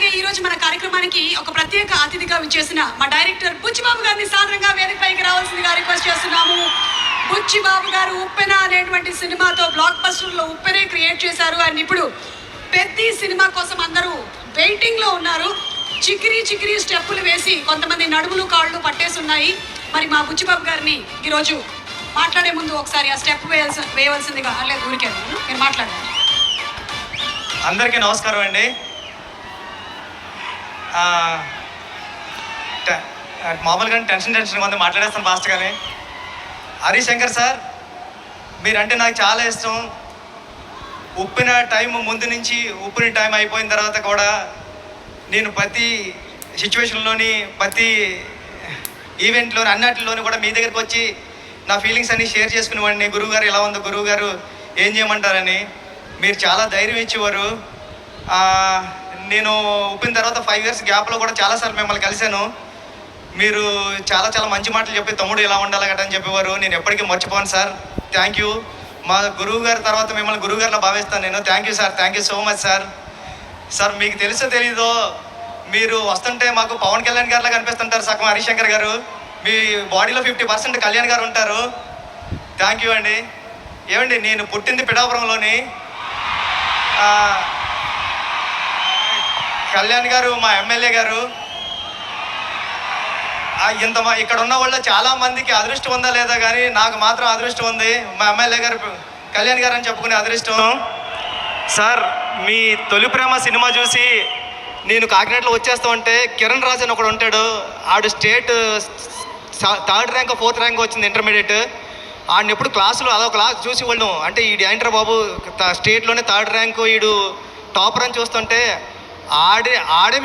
అలాగే ఈ రోజు మన కార్యక్రమానికి ఒక ప్రత్యేక అతిథిగా విచ్చేసిన మా డైరెక్టర్ బుచ్చిబాబు గారిని సాదరంగా వేదికపైకి రావాల్సిందిగా రిక్వెస్ట్ చేస్తున్నాము. బుచ్చిబాబు గారు ఉప్పెన అనేటువంటి సినిమాతో బ్లాక్ బస్టర్ లో ఉప్పెనే క్రియేట్ చేశారు. అండ్ ఇప్పుడు పెద్ద సినిమా కోసం అందరూ వెయిటింగ్ లో ఉన్నారు. చికిరి చికిరి స్టెప్పులు వేసి కొంతమంది నడుములు కాళ్ళు పట్టేసి ఉన్నాయి. మరి మా బుచ్చిబాబు గారిని ఈరోజు మాట్లాడే ముందు ఒకసారి ఆ స్టెప్ వేయవలసిందిగా. లేదు ఊరికే మీరు మాట్లాడండి. అందరికీ నమస్కారం అండి. మామూలుగా టెన్షన్ కొంత మాట్లాడేస్తాను ఫాస్ట్గానే. హరిశంకర్ సార్, మీరంటే నాకు చాలా ఇష్టం. ఉప్పిన టైం ముందు నుంచి ఉప్పిన టైం అయిపోయిన తర్వాత కూడా నేను ప్రతి సిచ్యువేషన్లోని ప్రతి ఈవెంట్లోని అన్నిటిలోని కూడా మీ దగ్గరికి వచ్చి నా ఫీలింగ్స్ అన్నీ షేర్ చేసుకునేవాడిని. గురువుగారు ఎలా ఉందో, గురువుగారు ఏం చేయమంటారని మీరు చాలా ధైర్యం ఇచ్చేవారు. నేను ఉప్పిన తర్వాత 5 years గ్యాప్లో కూడా చాలాసార్లు మిమ్మల్ని కలిశాను. మీరు చాలా చాలా మంచి మాటలు చెప్పి తమ్ముడు ఎలా ఉండాలి గట్రా అని చెప్పేవారు. నేను ఎప్పటికీ మర్చిపోను సార్. Thank you. మా గురువు గారి తర్వాత మిమ్మల్ని గురువు గారిలో భావిస్తాను నేను. Thank you sir. Thank you so much sir. Sir మీకు తెలుసో తెలీదో, మీరు వస్తుంటే మాకు పవన్ కళ్యాణ్ గారిలా కనిపిస్తుంటారు సగం హరిశంకర్ గారు. మీ బాడీలో 50% కళ్యాణ్ గారు ఉంటారు. థ్యాంక్ యూ అండి. ఏమండి, నేను పుట్టింది పిఠాపురంలోని. కళ్యాణ్ గారు మా ఎమ్మెల్యే గారు. ఇక్కడ ఉన్న వాళ్ళు చాలా మందికి అదృష్టం ఉందా లేదా కానీ నాకు మాత్రం అదృష్టం ఉంది. మా ఎమ్మెల్యే గారు కళ్యాణ్ గారు అని చెప్పుకునే అదృష్టం. సార్, మీ తొలి ప్రేమ సినిమా చూసి నేను కాకినాడలో వచ్చేస్తా ఉంటే కిరణ్ రాజ్ అని ఒకడు ఉంటాడు. ఆడు state 3rd rank 4th rank వచ్చింది ఇంటర్మీడియట్. ఆడిని ఎప్పుడు క్లాసులో అదో క్లాస్ చూసి వాళ్ళు అంటే ఈడు ఏంట్రా బాబు స్టేట్లోనే 3rd ర్యాంకు, ఈడు టాపర్ అని చూస్తుంటే ఆడే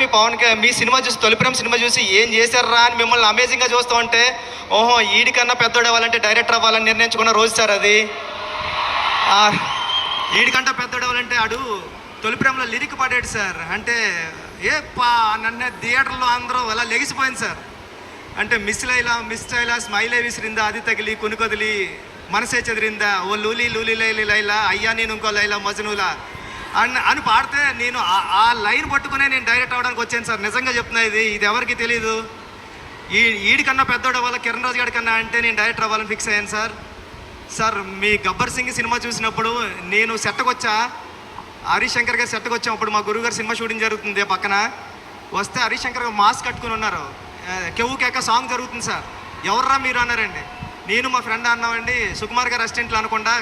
మీ సినిమా చూసి తొలి ప్రేమ సినిమా చూసి ఏం చేశారా అని మిమ్మల్ని అమేజింగ్గా చూస్తూ ఉంటే ఓహో ఈడికన్నా పెద్దోడు అవ్వాలంటే డైరెక్టర్ అవ్వాలని నిర్ణయించుకున్న రోజు సార్ అది. ఈడికంటే పెద్దోడు అవ్వాలంటే ఆడు తొలి ప్రేమలో లిరిక్ పాడాడు సార్. అంటే నన్ను థియేటర్లో అందరూ అలా లెగిసిపోయింది సార్. అంటే మిస్ లైలా స్మైలే విసిరిందా, అది తగిలి కొనుకొదిలి మనసే చెదిరిందా, ఓ లూలి లూలి లైలి లైలా అయ్యా నేను ఇంకో లైలా మజనూలా అని పాడితే నేను ఆ లైన్ పట్టుకునే నేను డైరెక్ట్ అవ్వడానికి వచ్చాను సార్. నిజంగా చెప్తున్నా, ఇది ఎవరికి తెలీదు. ఈడికన్నా పెద్దోడు అవ్వాలి కిరణ్ రాజ్ గారి కన్నా అంటే నేను డైరెక్టర్ అవ్వాలని ఫిక్స్ అయ్యాను సార్. సార్, మీ గబ్బర్ సింగ్ సినిమా చూసినప్పుడు నేను సెట్కి వచ్చా, హరిశంకర్ గారు సెట్కి వచ్చాం. అప్పుడు మా గురువు గారు సినిమా షూటింగ్ జరుగుతుంది పక్కన. వస్తే హరిశంకర్ గారు మాస్క్ కట్టుకుని ఉన్నారు. కెవ్వు కేక సాంగ్ జరుగుతుంది సార్. ఎవర్రా మీరు అన్నారండి. నేను మా ఫ్రెండ్ అన్నామండి, సుకుమార్ గారు అసిస్టెంట్లు అనకుండా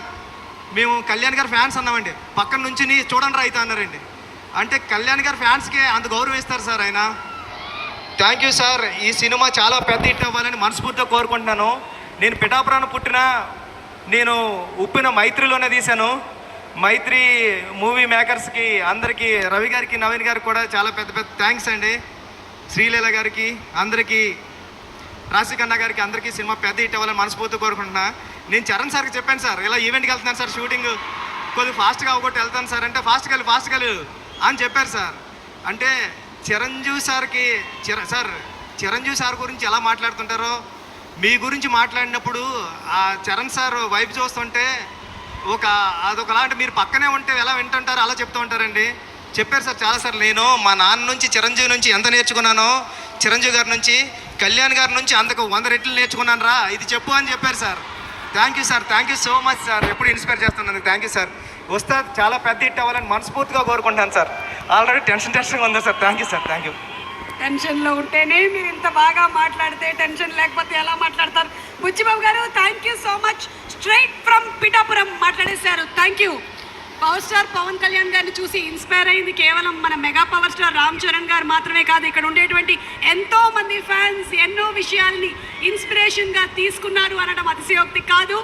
మేము కళ్యాణ్ గారి ఫ్యాన్స్ అన్నామండి. పక్కన నుంచి చూడండి రా అయితే అన్నారండి. అంటే కళ్యాణ్ గారి ఫ్యాన్స్కే అంత గౌరవం ఇస్తారు సార్ ఆయన. Thank you sir. ఈ సినిమా చాలా పెద్ద హిట్ అవ్వాలని మనస్ఫూర్తిగా కోరుకుంటున్నాను. నేను పిఠాపురాన్ని పుట్టిన నేను ఉప్పిన మైత్రిలోనే తీశాను. మైత్రి మూవీ మేకర్స్కి అందరికీ, రవి గారికి నవీన్ గారికి కూడా చాలా పెద్ద పెద్ద థ్యాంక్స్ అండి. శ్రీలీల గారికి, అందరికీ, రాశికన్నా గారికి, అందరికీ సినిమా పెద్ద హిట్ అవ్వాలని మనస్ఫూర్తిగా కోరుకుంటున్నా. నేను చరణ్ సార్కి చెప్పాను సార్, ఇలా ఈవెంట్కి వెళ్తున్నాను సార్, షూటింగ్ కొద్దిగా ఫాస్ట్గా అవ్వకొట్టి వెళ్తాను సార్ అంటే ఫాస్ట్గా వెళ్ళు అని చెప్పారు సార్. అంటే చిరంజీవి సార్ గురించి ఎలా మాట్లాడుతుంటారో మీ గురించి మాట్లాడినప్పుడు ఆ చరణ్ సార్ వైపు చూస్తుంటే అదొకలాంటి మీరు పక్కనే ఉంటే ఎలా వింటుంటారో అలా చెప్తూ ఉంటారండి. చెప్పారు సార్ చాలాసార్లు. నేను మా నాన్న నుంచి చిరంజీవి నుంచి ఎంత నేర్చుకున్నానో, చిరంజీవి గారి నుంచి కళ్యాణ్ గారి నుంచి అంతకు 100 రెట్లు నేర్చుకున్నాను రా, ఇది చెప్పు అని చెప్పారు sir. Thank you sir. Thank you so much sir. ఎప్పుడు ఇన్స్పైర్ చేస్తున్నాను. Thank you sir. వస్తే చాలా పెద్ద హిట్ అవ్వాలని మనస్ఫూర్తిగా కోరుకుంటాను సార్. ఆల్రెడీ టెన్షన్గా ఉంది sir. Thank you sir. Thank you. టెన్షన్లో ఉంటేనే మీరు ఇంత బాగా మాట్లాడితే, టెన్షన్ లేకపోతే ఎలా మాట్లాడతారు? Buchibabu garu, thank you so much. Straight from Pithapuram మాట్లాడేశారు. Thank you. Power star Pawan Kalyan గారిని చూసి ఇన్స్పైర్ అయింది కేవలం మన mega power star Ram Charan garu మాత్రమే కాదు. ఇక్కడ ఉండేటువంటి ఎంతో మంది ఫ్యాన్స్ ఎన్నో విషయాల్ని ఇన్స్పిరేషన్గా తీసుకున్నారు అనడం అతిశయోక్తి కాదు.